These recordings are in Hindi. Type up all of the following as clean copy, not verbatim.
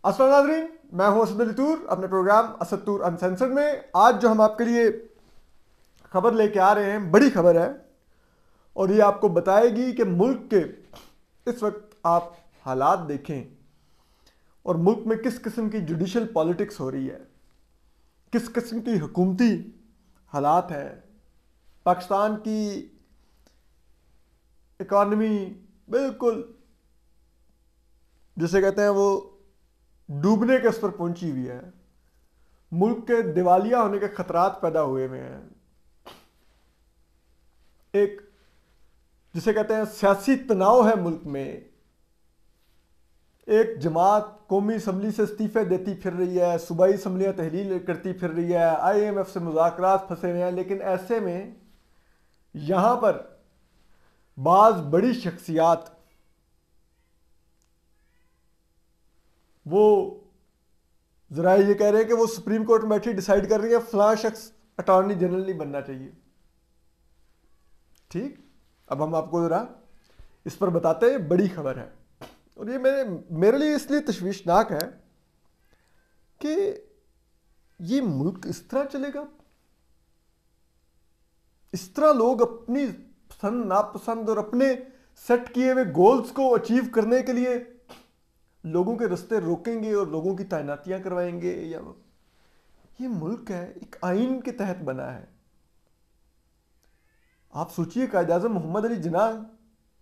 अस्सलाम नाज़रीन, मैं हूं असद अली तूर अपने प्रोग्राम असद तूर अनसेंसर्ड में। आज जो हम आपके लिए खबर लेके आ रहे हैं बड़ी खबर है और ये आपको बताएगी कि मुल्क के इस वक्त आप हालात देखें और मुल्क में किस किस्म की जुडिशल पॉलिटिक्स हो रही है, किस किस्म की हुकूमती हालात है। पाकिस्तान की इकॉनमी बिल्कुल जिसे कहते हैं वो डूबने के उस पर पहुंची हुई है। मुल्क के दिवालिया होने के खतरात पैदा हुए हुए हैं। एक जिसे कहते हैं सियासी तनाव है मुल्क में। एक जमात कौमी असम्बली से इस्तीफे देती फिर रही है, सूबाई असम्बलियाँ तहलील करती फिर रही है, IMF से मुज़ाकरात फंसे हुए हैं। लेकिन ऐसे में यहाँ पर बाज़ बड़ी शख्सियात वो ज़रा ये कह रहे हैं कि वो सुप्रीम कोर्ट में बैठी डिसाइड कर रही है फलां शख्स अटॉर्नी जनरल नहीं बनना चाहिए। ठीक, अब हम आपको ज़रा इस पर बताते हैं। बड़ी खबर है और ये मेरे लिए इसलिए तशवीशनाक है कि ये मुल्क इस तरह चलेगा। इस तरह लोग अपनी पसंद नापसंद और अपने सेट किए हुए गोल्स को अचीव करने के लिए लोगों के रास्ते रोकेंगे और लोगों की तैनातियां करवाएंगे। या ये मुल्क है एक आइन के तहत बना है। आप सोचिए कायद आज़म मोहम्मद अली जिन्ना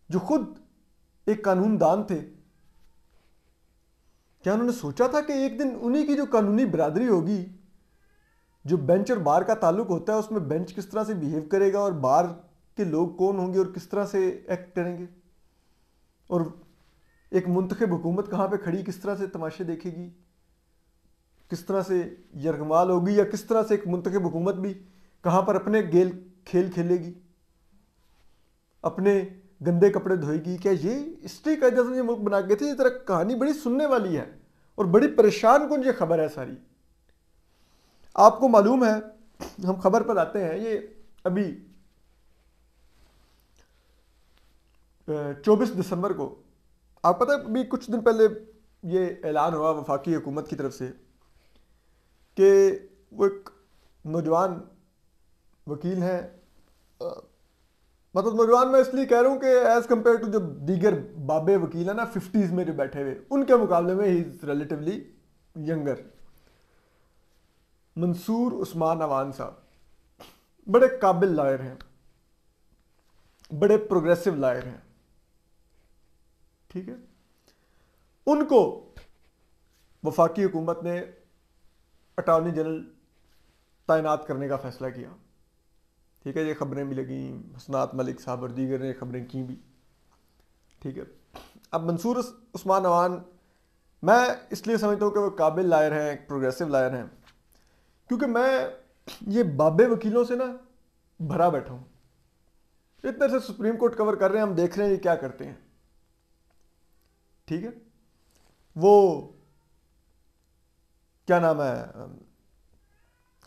जो खुद एक कानूनदान थे, क्या उन्होंने सोचा था कि एक दिन उन्हीं की जो कानूनी बरादरी होगी, जो बेंच और बार का ताल्लुक होता है, उसमें बेंच किस तरह से बिहेव करेगा और बार के लोग कौन होंगे और किस तरह से एक्ट करेंगे, और एक मुंतखब हुकूमत कहाँ पे खड़ी किस तरह से तमाशे देखेगी, किस तरह से यरगमाल होगी, या किस तरह से एक मुंतखब हुकूमत भी कहाँ पर अपने खेल खेलेगी, अपने गंदे कपड़े धोएगी। क्या ये हिस्ट्री का जैसे ये मुल्क बना के थे। ये तरह कहानी बड़ी सुनने वाली है और बड़ी परेशान कुन ये खबर है सारी। आपको मालूम है, हम खबर पर आते हैं। ये अभी 24 दिसंबर को, आप पता है अभी कुछ दिन पहले ये ऐलान हुआ वफाकी हुकूमत की तरफ से कि वो एक नौजवान वकील हैं, मतलब नौजवान मैं इसलिए कह रहा हूँ कि एज़ कम्पेयर टू जो दीगर बाबे वकील हैं ना 50s में जो बैठे हुए, उनके मुकाबले में he is relatively younger. Mansoor Usman Awan साहब बड़े काबिल लॉयर हैं, बड़े प्रोग्रेसिव लॉयर हैं। ठीक है, उनको वफाकी हुकूमत ने अटॉर्नी जनरल तैनात करने का फैसला किया। ठीक है, ये खबरें भी लगी, हसनात मलिक साहब और दीगर ने खबरें की भी। ठीक है, अब मंसूर उस्मान अवान मैं इसलिए समझता हूँ कि वो काबिल लायर हैं, एक प्रोग्रेसिव लायर हैं, क्योंकि मैं ये बाबे वकीलों से ना भरा बैठा हूँ। इतने से सुप्रीम कोर्ट कवर कर रहे हैं, हम देख रहे हैं ये क्या करते हैं। ठीक है, वो क्या नाम है,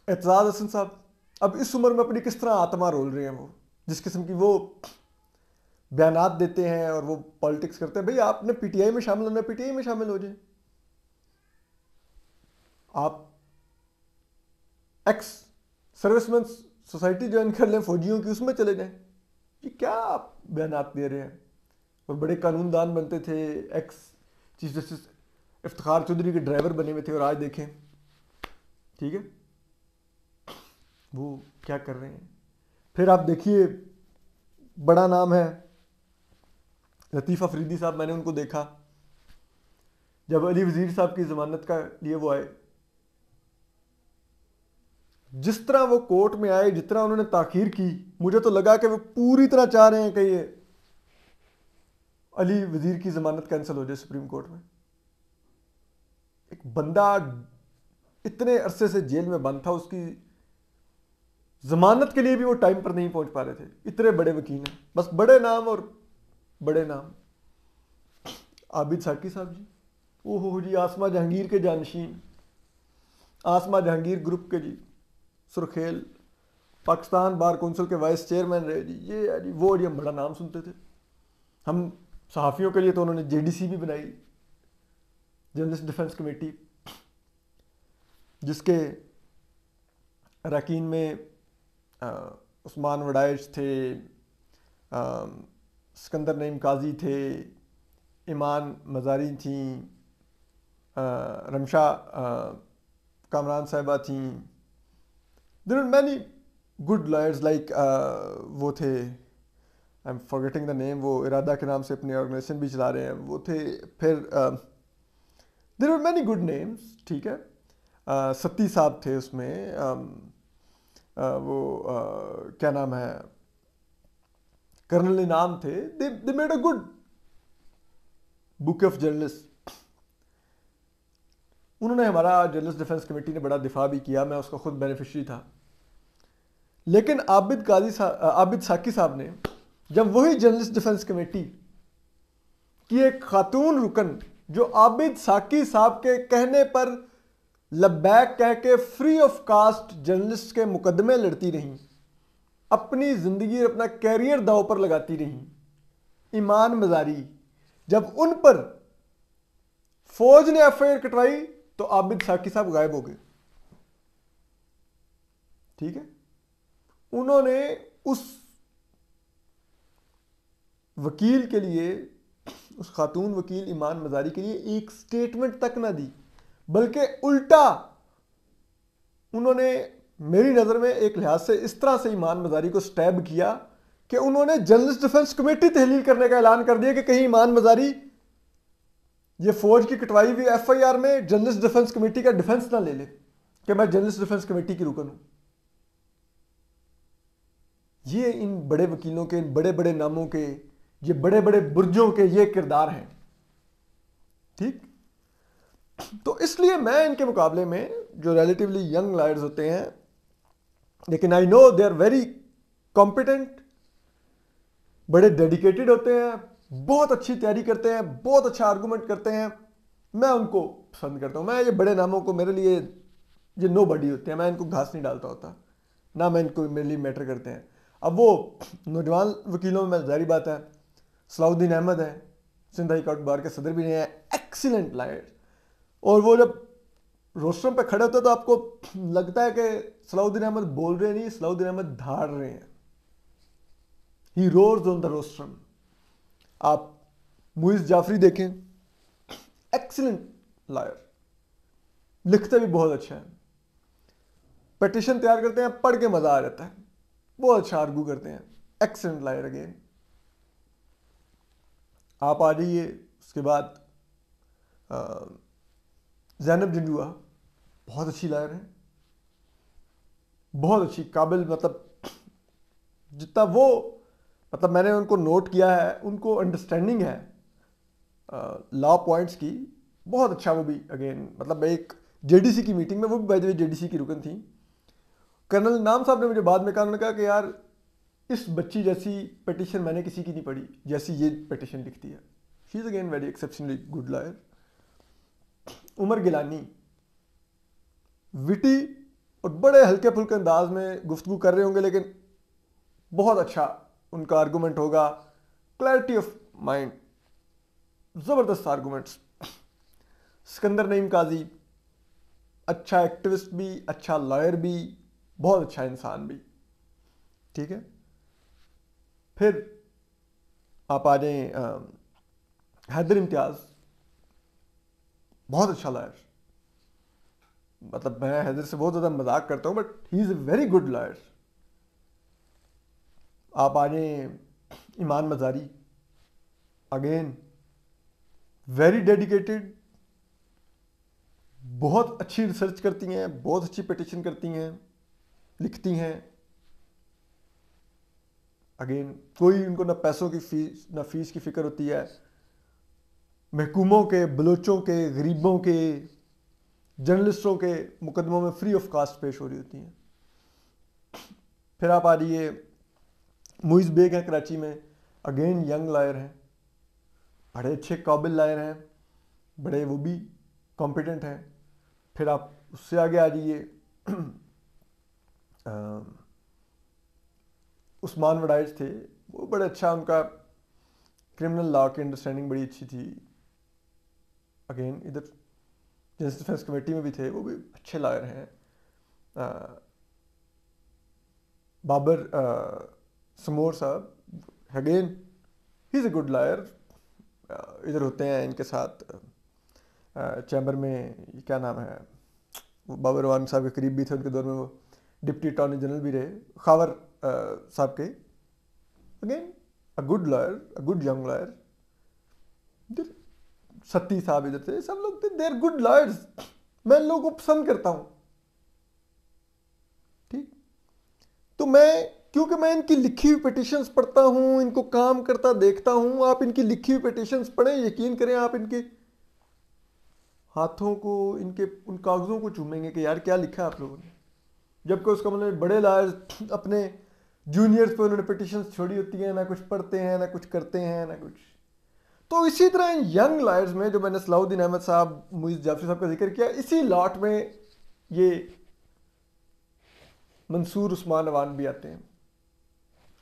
एतजाज हसन साहब, अब इस उम्र में अपनी किस तरह आत्मा रोल रहे हैं। वो जिस किस्म की वो बयानात देते हैं और वो पॉलिटिक्स करते हैं। भाई आपने PTI में शामिल होना है, PTI में शामिल हो जाए। आप एक्स सर्विसमैन सोसाइटी ज्वाइन कर लें फौजियों की, उसमें चले जाएं। ये क्या आप बयानात दे रहे हैं। और बड़े कानूनदान बनते थे, ex chief justice Iftikhar Chaudhry के ड्राइवर बने हुए थे, और आज देखें ठीक है वो क्या कर रहे हैं। फिर आप देखिए, बड़ा नाम है लतीफ़ अफरीदी साहब, मैंने उनको देखा जब अली वजीर साहब की ज़मानत का लिए वो आए। जिस तरह वो कोर्ट में आए, जितना उन्होंने ताखीर की, मुझे तो लगा कि वो पूरी तरह चाह रहे हैं कि ये अली वजीर की ज़मानत कैंसिल हो जाए सुप्रीम कोर्ट में। एक बंदा इतने अरसे से जेल में बंद था, उसकी जमानत के लिए भी वो टाइम पर नहीं पहुंच पा रहे थे। इतने बड़े वकील हैं, बस बड़े नाम और बड़े नाम। आबिद साकी साहब जी, ओहो जी, आसमा जहांगीर के जानशीन, आसमा जहांगीर ग्रुप के जी सुरखेल, पाकिस्तान बार कौंसिल के वाइस चेयरमैन रहे जी। ये जी वो जी हम बड़ा नाम सुनते थे। हम सहाफ़ियों के लिए तो उन्होंने JDC भी बनाई। जर्नलिस्ट डिफेंस कमेटी, जिसके अरकान में उस्मान वडाइच थे, सिकंदर नईम काजी थे, ईमान मज़ारी थी, रमशा कामरान साहिबा थी। There are many good lawyers like वो थे, I am forgetting the name, वो इरादा के नाम से अपनी ऑर्गेनाइजेशन भी चला रहे हैं, वो थे। फिर there are many good names, ठीक है। सत्ती साहब थे उसमें, वो क्या नाम है, कर्नल इनाम थे। They made a good book of journalist. उन्होंने, हमारा जर्नलिस्ट डिफेंस कमेटी ने बड़ा दिफा भी किया, मैं उसका खुद बेनिफिशरी था। लेकिन आबिद साकी साहब ने, जब वही जर्नलिस्ट डिफेंस कमेटी की एक खातून रुकन जो आबिद साकी साहब के कहने पर लब्बैक कह के फ्री ऑफ कास्ट जर्नलिस्ट के मुकदमे लड़ती रहीं, अपनी जिंदगी और अपना कैरियर दांव पर लगाती रहीं, ईमान मज़ारी, जब उन पर फौज ने एफआईआर कटवाई तो आबिद साकी साहब गायब हो गए। ठीक है, उन्होंने उस वकील के लिए, उस खातून वकील ईमान मज़ारी के लिए एक स्टेटमेंट तक ना दी, बल्कि उल्टा उन्होंने मेरी नज़र में एक लिहाज से इस तरह से ईमान मज़ारी को स्टैब किया कि उन्होंने जर्नलिस्ट डिफेंस कमेटी तहलील करने का ऐलान कर दिया कि कहीं ईमान मज़ारी ये फौज की कटवाई हुई एफआईआर में जर्नलिस्ट डिफेंस कमेटी का डिफेंस ना ले ले कि मैं जर्नलिस्ट डिफेंस कमेटी की रुकन हूं। ये इन बड़े वकीलों के, इन बड़े बड़े नामों के, ये बड़े बड़े बुर्जों के ये किरदार हैं। ठीक, तो इसलिए मैं इनके मुकाबले में जो रिलेटिवली यंग लॉयर्स होते हैं, लेकिन I know they are very competent, बड़े डेडिकेटेड होते हैं, बहुत अच्छी तैयारी करते हैं, बहुत अच्छा आर्गूमेंट करते हैं, मैं उनको पसंद करता हूं। मैं ये बड़े नामों को, मेरे लिए ये नो बडी होते हैं, मैं इनको घास नहीं डालता होता, ना मैं इनको मेरे लिए मैटर करते हैं। अब वो नौजवान वकीलों में जारी बात है, सलाउद्दीन अहमद है, सिंध हाई कोर्ट बार के सदर भी रहे हैं, एक्सीलेंट लॉयर, और वो जब रोस्ट्रम पे खड़े होते हैं तो आपको लगता है कि सलाउद्दीन अहमद बोल रहे नहीं, सलाउद्दीन अहमद धाड़ रहे हैं। ही रोर्स ऑन द रोस्ट्रम। आप मुइज़ जाफरी देखें, एक्सीलेंट लॉयर, लिखते भी बहुत अच्छा है, पिटीशन तैयार करते हैं, पढ़ के मजा आ जाता है, बहुत अच्छा आर्गू करते हैं, एक्सीलेंट लॉयर अगेन। आप आ जाइए उसके बाद ज़ैनब जंजुआ, बहुत अच्छी लॉयर है, बहुत अच्छी, काबिल, मतलब जितना वो, मतलब मैंने उनको नोट किया है, उनको अंडरस्टैंडिंग है लॉ पॉइंट्स की, बहुत अच्छा। वो भी अगेन, मतलब एक जेडीसी की मीटिंग में, वो भी बाय द वे जेडीसी की रुकन थी, कर्नल नाम साहब ने मुझे बाद में कहा, उन्होंने कहा कि यार इस बच्ची जैसी पिटीशन मैंने किसी की नहीं पढ़ी जैसी ये पिटीशन लिखती है। She is again very exceptionally good lawyer. Umar Gilani, witty और बड़े हल्के फुल्के अंदाज में गुफ्तगू कर रहे होंगे, लेकिन बहुत अच्छा उनका आर्गूमेंट होगा, क्लैरिटी ऑफ माइंड, ज़बरदस्त आर्गूमेंट्स। सिकंदर नईम काजी, अच्छा एक्टिविस्ट भी, अच्छा लॉयर भी, बहुत अच्छा इंसान भी। ठीक है, फिर आप आ जाएं हैदर इम्तियाज़, बहुत अच्छा लॉयर, मतलब मैं हैदर से बहुत ज़्यादा मजाक करता हूँ, but he is a very good lawyer. आप आ जाएं ईमान मज़ारी, अगेन वेरी डेडिकेटेड, बहुत अच्छी रिसर्च करती हैं, बहुत अच्छी पिटीशन करती हैं, लिखती हैं। अगेन कोई उनको ना पैसों की फीस, ना फीस की फिक्र होती है, महकूमों के, बलोचों के, गरीबों के, जर्नलिस्टों के मुकदमों में फ्री ऑफ कास्ट पेश हो रही होती हैं। फिर आप आ जाइए मुइज़ बेग हैं कराची में, अगेन यंग लॉयर हैं, बड़े अच्छे काबिल लॉयर हैं, बड़े वो भी कॉम्पिटेंट हैं। फिर आप उससे आगे आ जाइए उस्मान वडाइच थे, वो बड़े अच्छा, उनका क्रिमिनल लॉ की अंडरस्टैंडिंग बड़ी अच्छी थी। अगेन इधर जस्टिस डिफेंस कमेटी में भी थे, वो भी अच्छे लॉयर हैं। बाबर समोर साहब again he is a good lawyer, इधर होते हैं इनके साथ चैम्बर में, ये क्या नाम है, वो बाबर रवान साहब के करीब भी थे उनके दौर में, वो डिप्टी अटॉर्नी जनरल भी रहे, खावर साहब के। Again a good lawyer, a good young lawyer. Satti साहब इधर थे, सब लोग थे, दे आर गुड लॉयर्स। मैं इन लोगों को पसंद करता हूं, ठीक। तो मैं, क्योंकि मैं इनकी लिखी हुई पिटिशंस पढ़ता हूं, इनको काम करता देखता हूं, आप इनकी लिखी हुई पिटिशंस पढ़ें, यकीन करें आप इनके हाथों को, इनके उन कागजों को चूमेंगे कि यार क्या लिखा है आप लोगों ने। जबकि उसका मतलब बड़े लॉयर्स अपने जूनियर्स पे उन्होंने पिटिशंस छोड़ी होती हैं, ना कुछ पढ़ते हैं, ना कुछ करते हैं, ना कुछ। तो इसी तरह इन यंग लॉयर्स में, जो मैंने सलाउद्दीन अहमद साहब, मुइज़ जाफरी साहब का जिक्र किया, इसी लॉट में ये मंसूर उस्मान अवान भी आते हैं।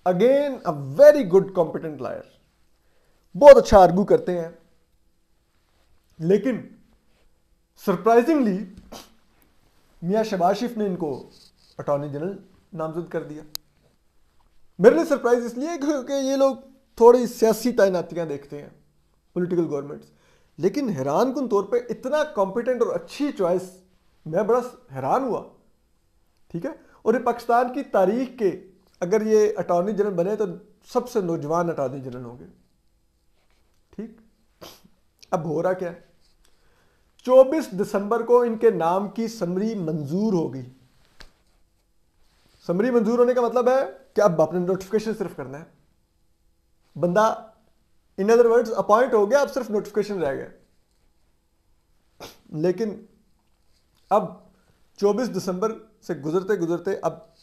Again a very good competent lawyer, बहुत अच्छा आर्गू करते हैं, लेकिन सरप्राइजिंगली मियां शहबाज शरीफ ने इनको अटॉर्नी जनरल नामजद कर दिया। मेरे लिए सरप्राइज इसलिए क्योंकि ये लोग थोड़ी सियासी तैनातियां देखते हैं, पॉलिटिकल गवर्नमेंट्स, लेकिन हैरान कुन तौर पे इतना कॉम्पिटेंट और अच्छी चॉइस, मैं बड़ा हैरान हुआ, ठीक है। और ये पाकिस्तान की तारीख के, अगर ये अटॉर्नी जनरल बने तो सबसे नौजवान अटॉर्नी जनरल होंगे, ठीक। अब हो रहा क्या है, 24 दिसंबर को इनके नाम की समरी मंजूर होगी। समरी मंजूर होने का मतलब है कि अब आपने नोटिफिकेशन सिर्फ करना है, बंदा इन अदर वर्ड्स अपॉइंट हो गया, अब सिर्फ नोटिफिकेशन रह गया। लेकिन अब 24 दिसंबर से गुजरते गुजरते अब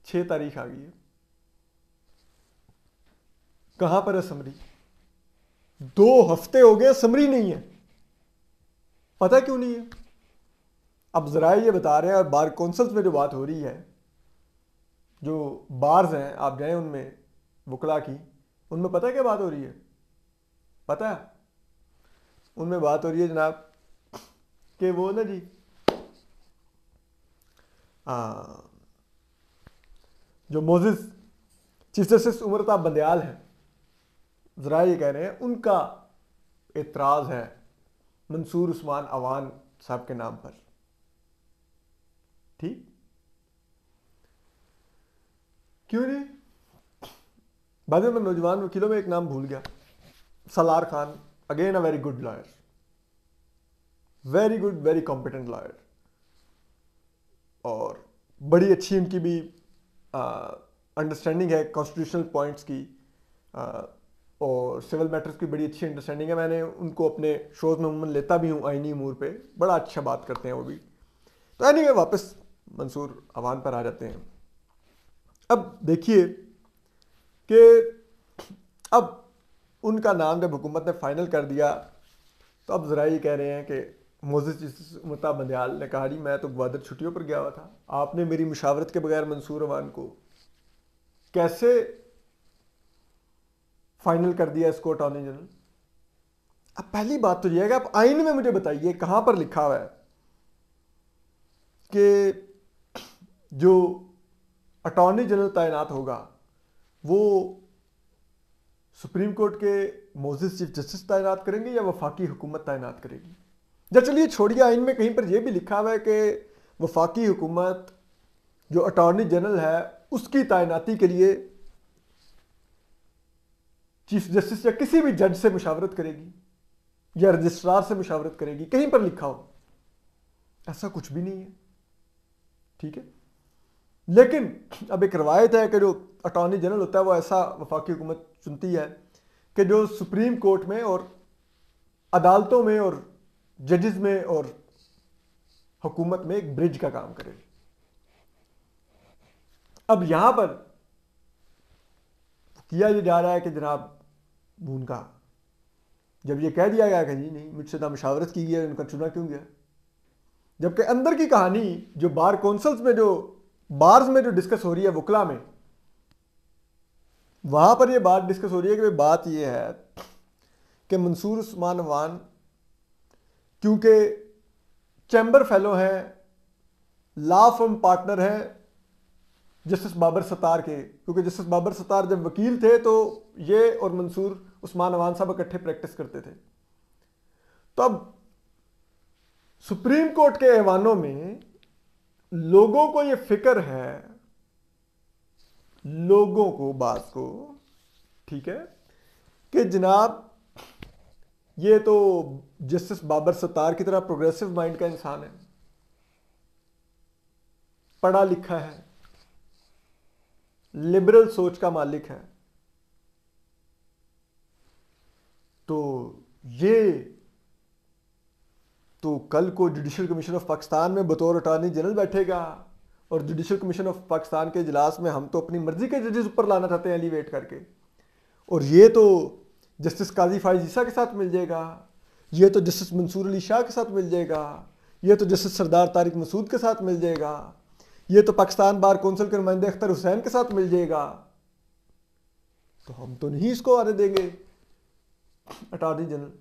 6 तारीख आ गई है। कहां पर है समरी? 2 हफ्ते हो गए समरी नहीं है। पता क्यों नहीं है? अब जरा ये बता रहे हैं, और बार काउंसिल्स में जो बात हो रही है, जो बार्स हैं आप जाएं उनमें, वकला की, उनमें पता है क्या बात हो रही है? पता है उनमें बात हो रही है जनाब कि वो ना जी, जो मोजिस चीफ जस्टिस उमरता बंदयाल हैं, जरा ये कह रहे हैं उनका एतराज है मंसूर उस्मान अवान साहब के नाम पर, ठीक। क्यों नहीं? बाद में मैं नौजवान वकीलों में एक नाम भूल गया, Salaar Khan, again a very good lawyer, very good, very competent lawyer, और बड़ी अच्छी उनकी भी अंडरस्टैंडिंग है कॉन्स्टिट्यूशनल पॉइंट्स की, और सिविल मैटर्स की बड़ी अच्छी अंडरस्टैंडिंग है। मैंने उनको अपने शोज में उम्मन लेता भी हूँ, आईनी अमूर पे बड़ा अच्छा बात करते हैं वो भी। तो एनीवे वापस मंसूर अवान पर आ जाते हैं। अब देखिए कि अब उनका नाम जब हुकूमत ने फाइनल कर दिया, तो अब ज़रा ये कह रहे हैं कि मोजिस उमरता बंदयाल ने कहा जी मैं तो ग्वादर छुट्टियों पर गया हुआ था, आपने मेरी मुशावरत के बगैर मंसूर अवान को कैसे फाइनल कर दिया इसको अटॉर्नी जनरल। अब पहली बात तो यह है कि आप आइन में मुझे बताइए कहां पर लिखा हुआ है कि जो अटॉर्नी जनरल तैनात होगा वो सुप्रीम कोर्ट के मोजिस चीफ जस्टिस तैनात करेंगे या वफाकी हुकूमत तैनात करेगी। या चलिए छोड़िए, आइन में कहीं पर यह भी लिखा हुआ है कि वफाकी हुकूमत जो अटॉर्नी जनरल है उसकी तैनाती के लिए चीफ जस्टिस या किसी भी जज से मुशावरत करेगी या रजिस्ट्रार से मुशावरत करेगी, कहीं पर लिखा हो। ऐसा कुछ भी नहीं है, ठीक है। लेकिन अब एक रवायत है कि जो अटॉर्नी जनरल होता है वो ऐसा वफाकी हुकूमत चुनती है कि जो सुप्रीम कोर्ट में और अदालतों में और जजेस में और हुकूमत में एक ब्रिज का काम करे। अब यहां पर किया ये जा रहा है कि जनाब उनका जब ये कह दिया गया कि जी नहीं मुझसे ना मुशावरत की गई, उनका चुना क्यों गया, जबकि अंदर की कहानी जो बार काउंसिल्स में, जो बार्स में जो डिस्कस हो रही है वकला में, वहां पर ये बात डिस्कस हो रही है कि बात ये है कि मंसूर उस्मान अवान क्योंकि चैम्बर फेलो हैं, लॉ फर्म पार्टनर हैं जस्टिस बाबर सत्तार के, क्योंकि जस्टिस बाबर सत्तार जब वकील थे तो ये और मंसूर उस्मान अवान साहब इकट्ठे प्रैक्टिस करते थे। तो अब सुप्रीम कोर्ट के ऐवानों में लोगों को ये फिक्र है, लोगों को, बात को, ठीक है, कि जनाब ये तो जस्टिस बाबर सत्तार की तरह प्रोग्रेसिव माइंड का इंसान है, पढ़ा लिखा है, लिबरल सोच का मालिक है, तो ये तो कल को जुडिशल कमीशन ऑफ पाकिस्तान में बतौर अटॉर्नी जनरल बैठेगा और जुडिशल कमीशन ऑफ पाकिस्तान के इजलास में हम तो अपनी मर्जी के जजेस ऊपर लाना चाहते हैं एलिवेट करके, और ये तो जस्टिस काजी फाइज ईसा के साथ मिल जाएगा, ये तो जस्टिस मंसूर अली शाह के साथ मिल जाएगा, ये तो जस्टिस सरदार तारिक मसूद के साथ मिल जाएगा, ये तो पाकिस्तान बार कौंसिल के नुमाइंदे अख्तर हुसैन के साथ मिल जाएगा, तो हम तो नहीं इसको आने देंगे अटॉर्नी जनरल।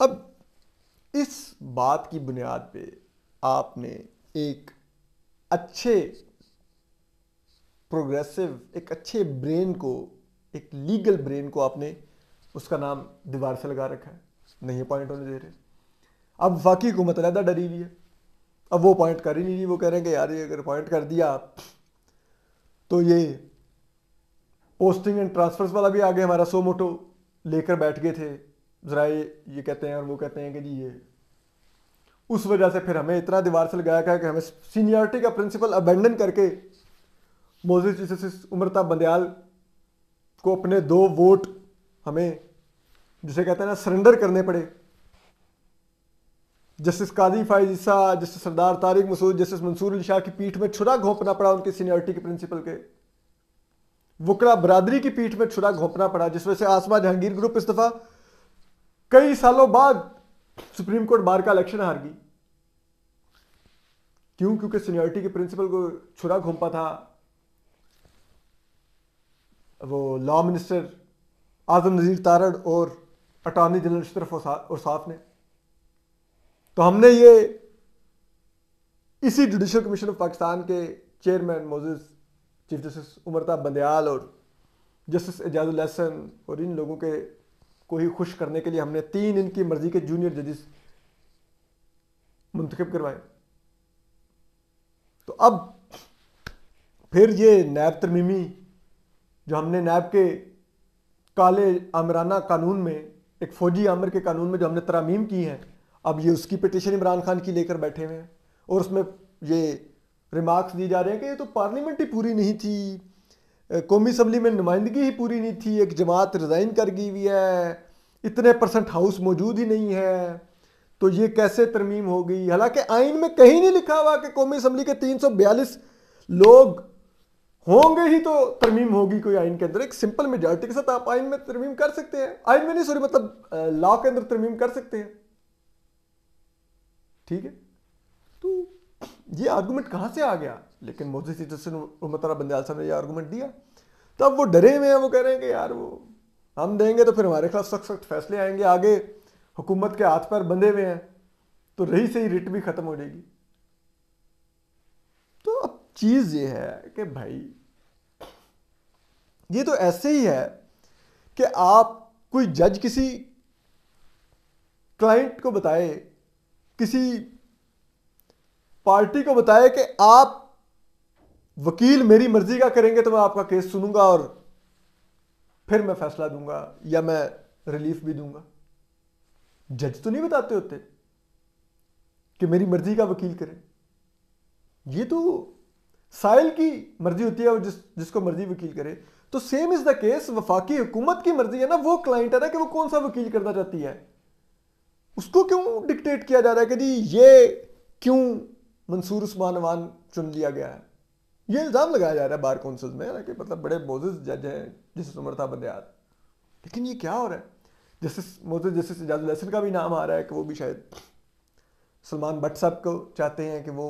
अब इस बात की बुनियाद पे आपने एक अच्छे प्रोग्रेसिव, एक अच्छे ब्रेन को, एक लीगल ब्रेन को आपने उसका नाम दीवार से लगा रखा है, नहीं अपॉइंट होने दे रहे। अब वफाकी हुकूमत अलहदा डरी हुई है, अब वो अपॉइंट कर ही नहीं रही, वो कह रहे हैं कि यार ये अगर अपॉइंट कर दिया तो ये पोस्टिंग एंड ट्रांसफर्स वाला भी आगे हमारा सो मोटो लेकर बैठ गए थे, जरा ये कहते हैं और वो कहते हैं कि जी ये, उस वजह से फिर हमें इतना दीवार से लगाया गया कि हमें सीनियरिटी का प्रिंसिपल अबेंडन करके मोजिस जस्टिस उमरता बंदयाल को अपने 2 वोट हमें, जिसे कहते हैं ना, सरेंडर करने पड़े। जस्टिस काजी फाइज ईसा, जस्टिस सरदार तारिक मसूद, जस्टिस मंसूर अली शाह की पीठ में छुरा घोंपना पड़ा उनकी सीनियरिटी के प्रिंसिपल के, वकला बरादरी की पीठ में छुरा घोंपना पड़ा, जिस वजह से आसमा जहांगीर ग्रुप इस दफा कई सालों बाद सुप्रीम कोर्ट बार का इलेक्शन हार गई। क्यों? क्योंकि सीनियरिटी के प्रिंसिपल को छुरा घोंपा था वो लॉ मिनिस्टर आजम नजीर तारड़ और अटॉर्नी जनरल अशरफ औसाफ ने। तो हमने ये इसी जुडिशल कमीशन ऑफ पाकिस्तान के chairman Moses chief justice उमरता Bandial और जस्टिस एजाजुल एहसन और इन लोगों के को ही खुश करने के लिए हमने 3 इनकी मर्जी के जूनियर जजेस मुंतखब करवाए। तो अब फिर ये नैब तरमीमी जो हमने नैब के काले आमराना कानून में, एक फौजी आमर के कानून में जो हमने तरामीम की हैं, अब ये उसकी पिटीशन इमरान खान की लेकर बैठे हुए हैं और उसमें ये रिमार्क्स दिए जा रहे हैं कि ये तो पार्लियामेंट ही पूरी नहीं थी, कौमी असम्बली में नुमाइंदगी ही पूरी नहीं थी, एक जमात रिजाइन कर गई हुई है, इतने % हाउस मौजूद ही नहीं है, तो ये कैसे तरमीम हो गई। हालांकि आइन में कहीं नहीं लिखा हुआ कि कौमी असम्बली के 342 लोग होंगे ही तो तरमीम होगी कोई आइन के अंदर। एक सिंपल मेजॉरिटी के साथ आप आइन में तरमीम कर सकते हैं, आइन में नहीं सॉरी मतलब लॉ के अंदर तरमीम कर सकते हैं, ठीक है। तो ये आर्गूमेंट कहां से आ गया? लेकिन मोजिस जस्टिस उमरता बंदयाल साहब ने ये आर्गूमेंट दिया, तो अब वो डरे हुए हैं, वो कह रहे हैं कि यार वो हम देंगे तो फिर हमारे खिलाफ सख्त सख्त फैसले आएंगे, आगे हुकूमत के हाथ पैर बंधे हुए हैं, तो रही से ही रिट भी खत्म हो जाएगी। तो अब चीज ये है कि भाई ये तो ऐसे ही है कि आप कोई जज किसी क्लाइंट को बताए, किसी पार्टी को बताए कि आप वकील मेरी मर्जी का करेंगे तो मैं आपका केस सुनूंगा और फिर मैं फैसला दूंगा या मैं रिलीफ भी दूंगा। जज तो नहीं बताते होते कि मेरी मर्जी का वकील करें, ये तो साइल की मर्जी होती है, वो जिसको मर्जी वकील करे। तो सेम इज द केस, वफाकी हुकूमत की मर्जी है ना, वो क्लाइंट है ना कि वो कौन सा वकील करना चाहती है, उसको क्यों डिक्टेट किया जा रहा है कि जी ये क्यों मंसूर उस्मान अवान चुन लिया गया है। ये इल्जाम लगाया जा रहा है बार काउंसिल में ना कि मतलब बड़े मोजिस जज हैं जस्टिस उमरता बंदयाल, लेकिन ये क्या हो रहा है? जस्टिस एजाजुल एहसन का भी नाम आ रहा है कि वो भी शायद सलमान भट्ट साहब को चाहते हैं कि वो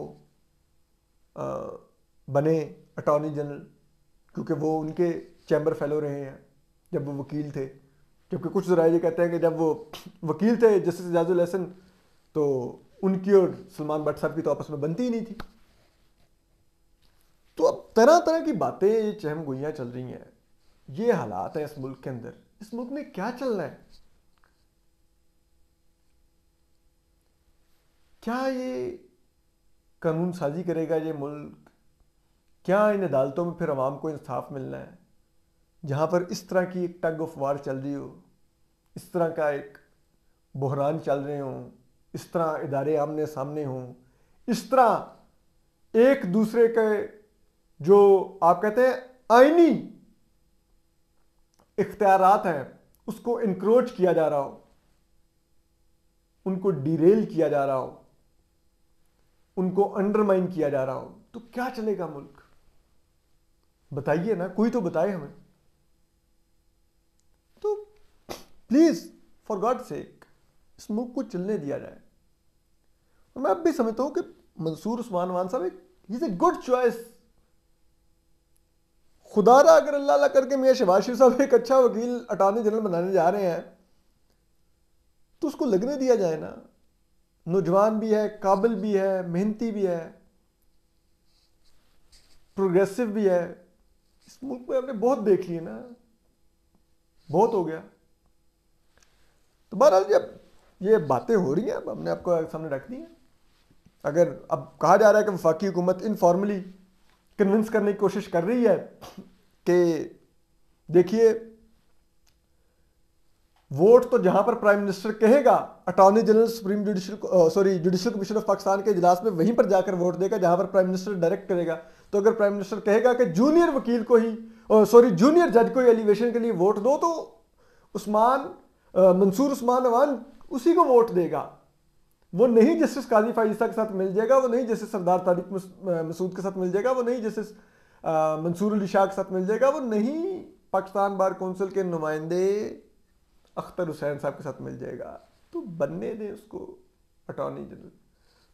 बने अटॉर्नी जनरल, क्योंकि वो उनके चैम्बर फेलो रहे हैं जब वो वकील थे। क्योंकि कुछ ज़राए ये कहते हैं कि जब वो वकील थे जस्टिस एजाजुल एहसन, तो उनकी और सलमान भट्ट साहब की तो आपस में बनती ही नहीं थी। तो अब तरह तरह की बातें, ये चहम गोइयाँ चल रही हैं। ये हालात है इस मुल्क के अंदर। इस मुल्क में क्या चल रहा है? क्या ये कानून साजी करेगा ये मुल्क? क्या इन अदालतों में फिर अवाम को इंसाफ मिलना है जहाँ पर इस तरह की एक टग ऑफ वार चल रही हो, इस तरह का एक बहरान चल रहे हों, इस तरह इदारे आमने सामने हों, इस तरह एक दूसरे के जो आप कहते हैं आईनी इख्तियारात हैं उसको इंक्रोच किया जा रहा हो, उनको डिरेल किया जा रहा हो, उनको अंडरमाइन किया जा रहा हो, तो क्या चलेगा मुल्क? बताइए ना, कोई तो बताए हमें। तो प्लीज फॉर गॉड सेक इस मुल्क को चलने दिया जाए। और मैं अब भी समझता हूं कि मंसूर उस्मान अवान साहब इज ए गुड चॉइस। खुदारा अगर अल्लाह अल्लाह करके मियां शहबाज शरीफ साहब एक अच्छा वकील अटॉर्नी जनरल बनाने जा रहे हैं तो उसको लगने दिया जाए ना। नौजवान भी है, काबिल भी है, मेहनती भी है, प्रोग्रेसिव भी है। इस मुल्क में हमने बहुत देख लिए ना, बहुत हो गया। तो बहरहाल जब ये बातें हो रही हैं, अब हमने आपको सामने रख दी हैं। अगर अब कहा जा रहा है कि वफाकी हुकूमत इनफॉर्मली कन्विंस करने की कोशिश कर रही है कि देखिए वोट तो जहां पर प्राइम मिनिस्टर कहेगा, attorney general supreme judicial commission of Pakistan के इजलास में वहीं पर जाकर वोट देगा जहां पर प्राइम मिनिस्टर डायरेक्ट करेगा। तो अगर प्राइम मिनिस्टर कहेगा कि जूनियर वकील को ही जूनियर जज को एलिवेशन के लिए वोट दो, तो मंसूर उस्मान अवान उसी को वोट देगा। वो नहीं जस्टिस काजी फाइजा के साथ मिल जाएगा, वो नहीं जस्टिस सरदार तारिक मसूद के साथ मिल जाएगा, वो नहीं जस्टिस मंसूर अली शाह के साथ मिल जाएगा, वो नहीं पाकिस्तान बार कौंसिल के नुमाइंदे अख्तर हुसैन साहब के साथ मिल जाएगा। तो बनने दें उसको अटॉर्नी जनरल।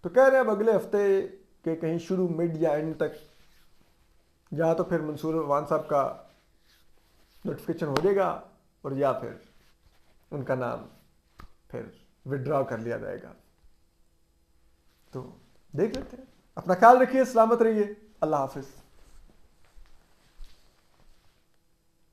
तो कह रहे हैं अब अगले हफ्ते के कहीं शुरू मिड या एंड तक या तो फिर मंसूर अवान साहब का नोटिफिकेशन हो जाएगा और या फिर उनका नाम फिर विड्रॉ कर लिया जाएगा। तो देख लेते हैं। अपना ख्याल रखिए, सलामत रहिए, अल्लाह हाफिज।